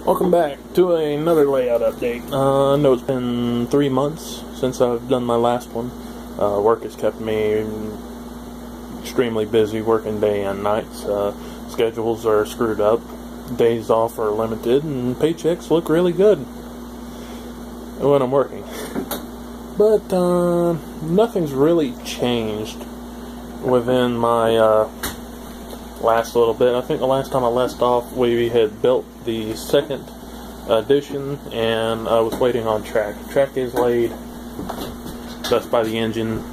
Welcome back to another layout update. I know it's been 3 months since I've done my last one. Work has kept me extremely busy, working day and nights. Schedules are screwed up, days off are limited, and paychecks look really good when I'm working. But nothing's really changed within my last little bit. I think the last time I left off, we had built the second edition, and I was waiting on track. Track is laid, that's by the engine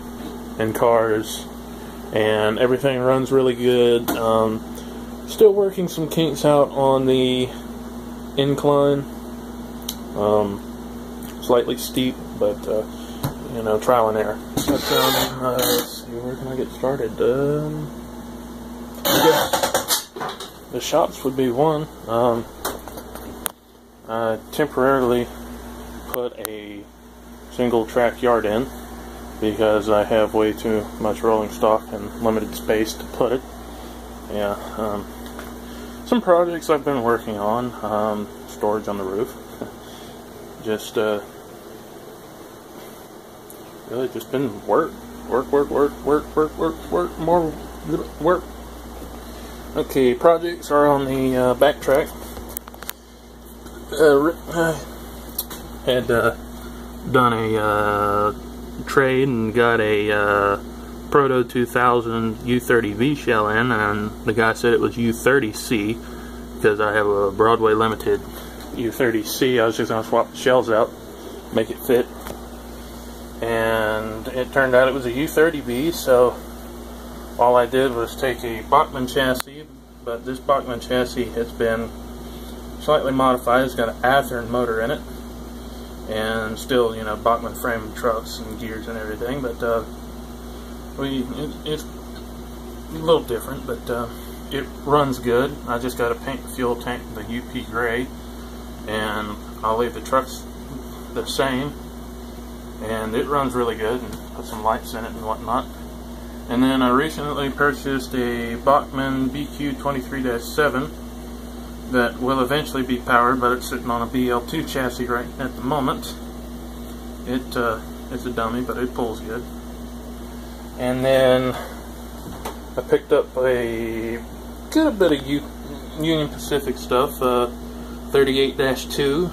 and cars, and everything runs really good. Still working some kinks out on the incline. Slightly steep, but you know, trial and error. But let's see, where can I get started? The shops would be one. I temporarily put a single track yard in because I have way too much rolling stock and limited space to put it. Yeah, some projects I've been working on, storage on the roof. Just really just been work, more work. Okay, projects are on the backtrack. Had done a trade and got a Proto 2000 U30V shell in, and the guy said it was U30C because I have a Broadway Limited U30C. I was just going to swap the shells out, make it fit, and it turned out it was a U30V, so all I did was take a Bachmann chassis, but this Bachmann chassis has been slightly modified. It's got an Athearn motor in it, and still, you know, Bachmann frame trucks and gears and everything, but it's a little different, but it runs good. I just got to paint the fuel tank the UP gray, and I'll leave the trucks the same, and it runs really good, and put some lights in it and whatnot. And then I recently purchased a Bachmann BQ23-7 that will eventually be powered, but it's sitting on a BL2 chassis right at the moment. It's a dummy, but it pulls good. And then I picked up a good bit of Union Pacific stuff. 38-2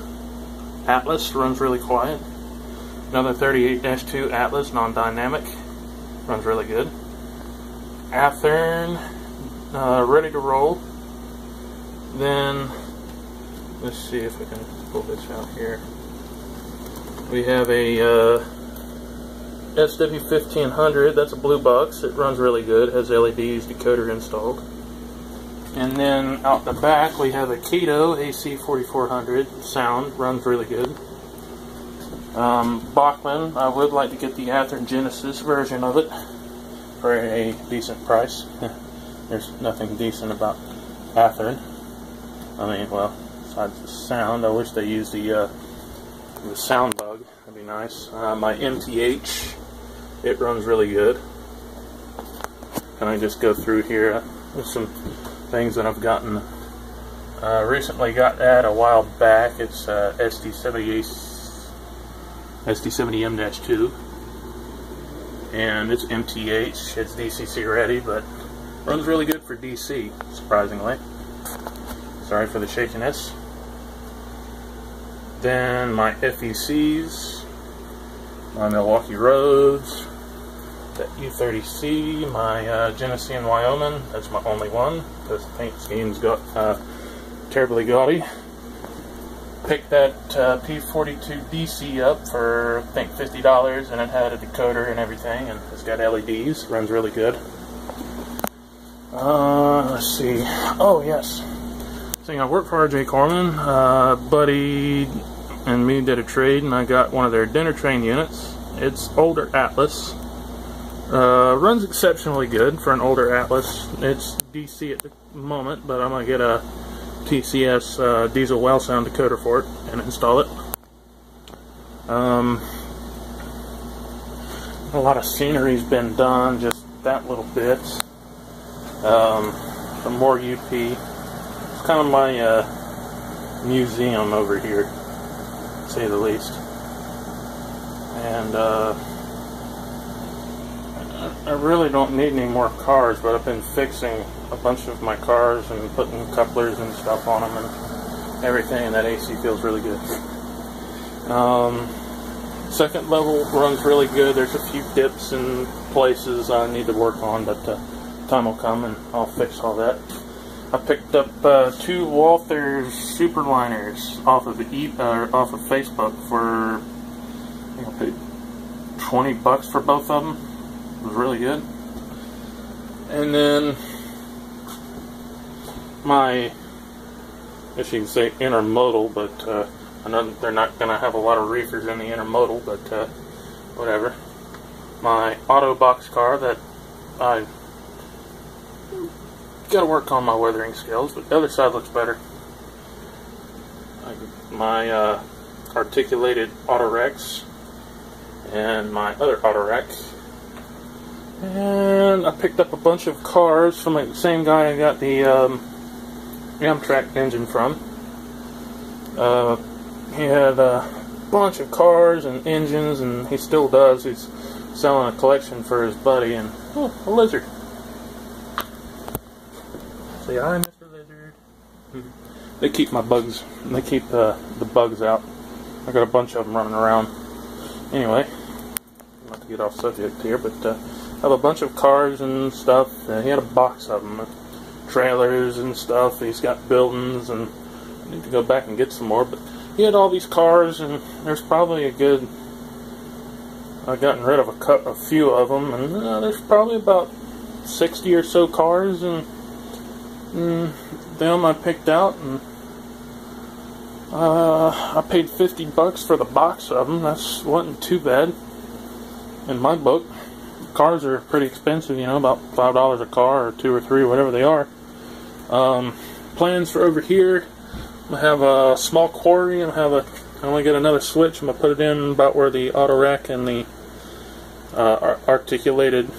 Atlas runs really quiet. Another 38-2 Atlas non-dynamic runs really good. Athearn ready to roll. Then let's see if I can pull this out here. We have a SW1500. That's a blue box. It runs really good. Has LEDs, decoder installed. And then out the back we have a Kato AC4400 sound. Runs really good. Bachmann. I would like to get the Athearn Genesis version of it for a decent price. There's nothing decent about Athearn. I mean, well, besides the sound, I wish they used the sound bug. That'd be nice. My MTH, it runs really good. Can I just go through here? There's some things that I've gotten. Recently got that a while back. It's SD70M-2, and it's MTH. It's DCC ready, but runs really good for DC, surprisingly. Sorry for the shakiness. Then my FECs, my Milwaukee Roads, that U30C, my Genesee in Wyoming. That's my only one because the paint scheme's got terribly gaudy. Picked that P42 DC up for, I think, $50, and it had a decoder and everything, and it's got LEDs. Runs really good. Let's see. Oh, yes. I work for RJ Corman. Buddy and me did a trade, and I got one of their dinner train units. It's older Atlas. Runs exceptionally good for an older Atlas. It's DC at the moment, but I'm going to get a TCS diesel well sound decoder for it and install it. A lot of scenery's been done, just that little bit. Some more UP. It's kind of my museum over here, to say the least. And I really don't need any more cars, but I've been fixing a bunch of my cars and putting couplers and stuff on them and everything, and that AC feels really good. Second level runs really good. There's a few dips and places I need to work on, but time will come and I'll fix all that. I picked up 2 Walthers Superliners off of Facebook for, I think I paid $20 for both of them. It was really good. And then my, I guess you can say intermodal, but I know they're not going to have a lot of reefers in the intermodal, but whatever. My auto box car that I got to work on my weathering skills, but the other side looks better. My articulated Autorex and my other Autorex. And I picked up a bunch of cars from the same guy I got the Amtrak engine from. He had a bunch of cars and engines, and he still does. He's selling a collection for his buddy, and oh, a lizard. Say hi, Mr. Lizard. They keep my bugs. They keep the bugs out. I got a bunch of them running around. Anyway, not to get off subject here, but I have a bunch of cars and stuff. He had a box of them, trailers and stuff. He's got buildings, and I need to go back and get some more. But he had all these cars, and there's probably a good. I've gotten rid of a few of them, and there's probably about 60 or so cars, and them I picked out, and I paid $50 for the box of them. That wasn't too bad in my book. Cars are pretty expensive, you know, about $5 a car, or 2 or 3, whatever they are. Plans for over here. I have a small quarry, and I only get another switch. I'm gonna put it in about where the auto rack and the articulated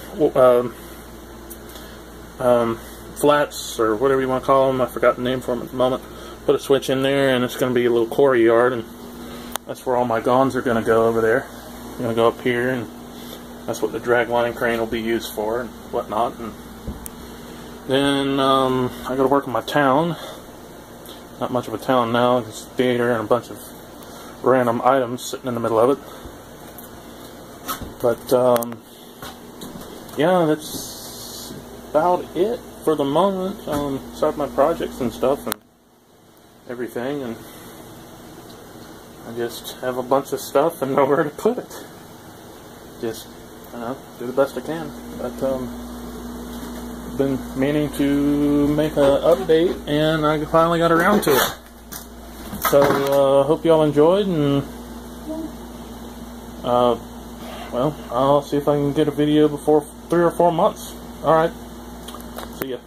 flats, or whatever you want to call them. I forgot the name for them at the moment. Put a switch in there, and it's going to be a little quarry yard, and that's where all my gonds are going to go over there. I'm going to go up here, and that's what the drag line crane will be used for, and whatnot. And then I got to work on my town. Not much of a town now. It's a theater and a bunch of random items sitting in the middle of it. But yeah, that's about it for the moment. Start my projects and stuff and everything, and I just have a bunch of stuff and nowhere to put it. Just, do the best I can. But been meaning to make an update, and I finally got around to it. So hope y'all enjoyed, and well, I'll see if I can get a video before 3 or 4 months. Alright, see ya.